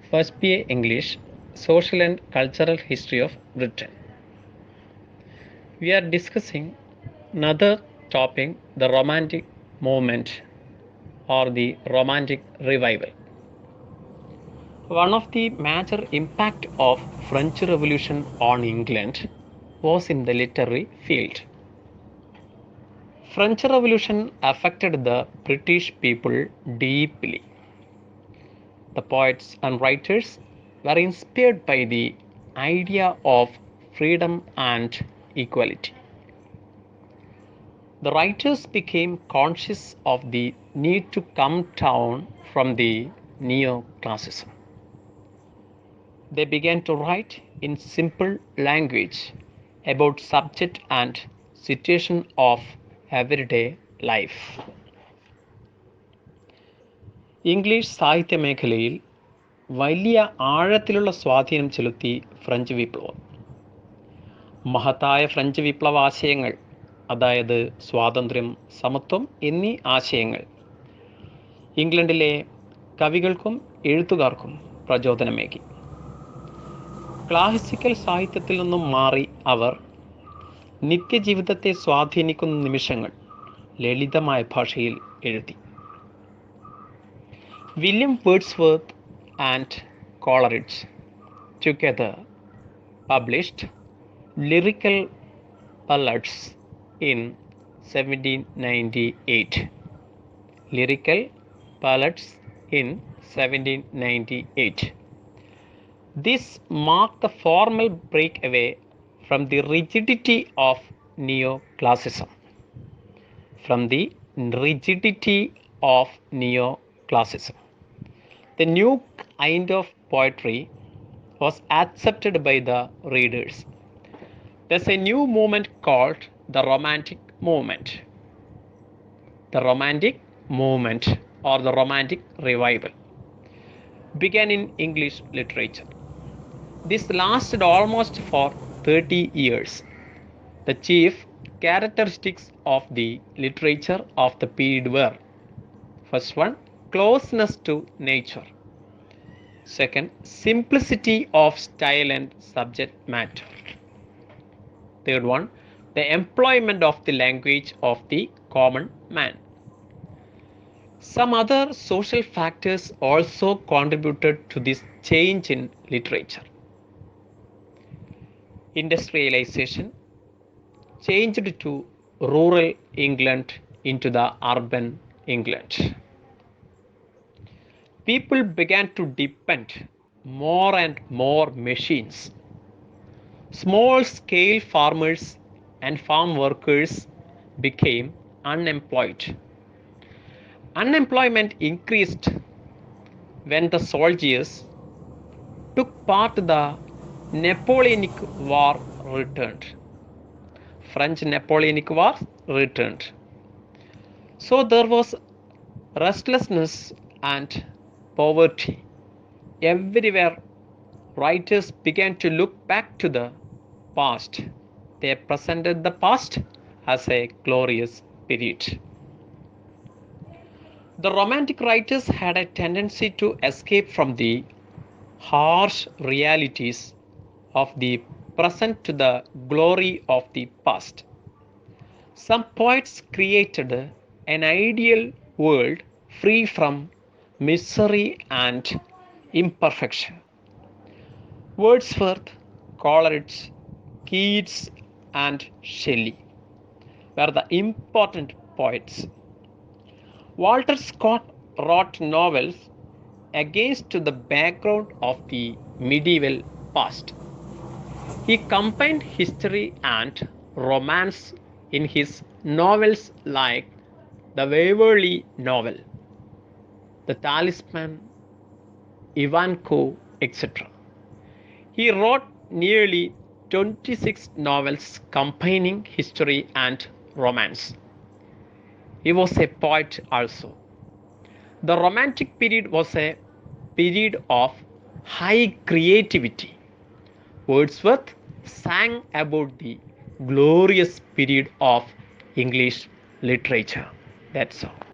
First BA English, Social and Cultural History of Britain. We are discussing another topic, the Romantic movement or the Romantic revival. One of the major impact of French Revolution on England was in the literary field. French Revolution affected the British people deeply. The poets and writers were inspired by the idea of freedom and equality. The writers became conscious of the need to come down from the neoclassicism. They began to write in simple language about subject and situation of everyday life. English സാഹിത്യ മേഖലയിൽ വലിയ ആഴത്തിലുള്ള സ്വാധീനം ചെലുത്തി French വിപ്ലവം. മഹത്തായ French വിപ്ലവ ആശയങ്ങൾ, അതായത് സ്വാതന്ത്ര്യം, സമത്വം എന്നീ ആശയങ്ങൾ ഇംഗ്ലണ്ടിലെ കവികൾക്കും എഴുത്തുകാർക്കും പ്രചോദനമേകി. ക്ലാസിക്കൽ സാഹിത്യത്തിൽ നിന്നും മാറി അവർ നിത്യജീവിതത്തെ സ്വാധീനിക്കുന്ന നിമിഷങ്ങൾ ലളിതമായ ഭാഷയിൽ എഴുതി. William Wordsworth and Coleridge together published Lyrical Ballads in 1798. Lyrical Ballads in 1798. This marked the formal breakaway from the rigidity of neoclassicism. From the rigidity of neoclassicism. The new kind of poetry was accepted by the readers. There's a new movement called the Romantic movement. The Romantic movement or the Romantic revival began in English literature. This lasted almost for 30 years. The chief characteristics of the literature of the period were: first one, closeness to nature. Second, simplicity of style and subject matter. Third one, the employment of the language of the common man. Some other social factors also contributed to this change in literature. Industrialization changed to rural England into the urban England. People began to depend more and more machines. Small scale farmers and farm workers became unemployed. Unemployment increased when the soldiers took part in the Napoleonic War returned. French Napoleonic War returned. So there was restlessness and poverty. Everywhere writers began to look back to the past. They presented the past as a glorious period. The Romantic writers had a tendency to escape from the harsh realities of the present to the glory of the past. Some poets created an ideal world free from misery and imperfection. Wordsworth, Coleridge, Keats, and Shelley were the important poets. Walter Scott wrote novels against the background of the medieval past. He combined history and romance in his novels like the Waverley novel, The Talisman, Ivanhoe, etc. He wrote nearly 26 novels combining history and romance. He was a poet also. The Romantic period was a period of high creativity. Wordsworth sang about the glorious period of English literature. That's all.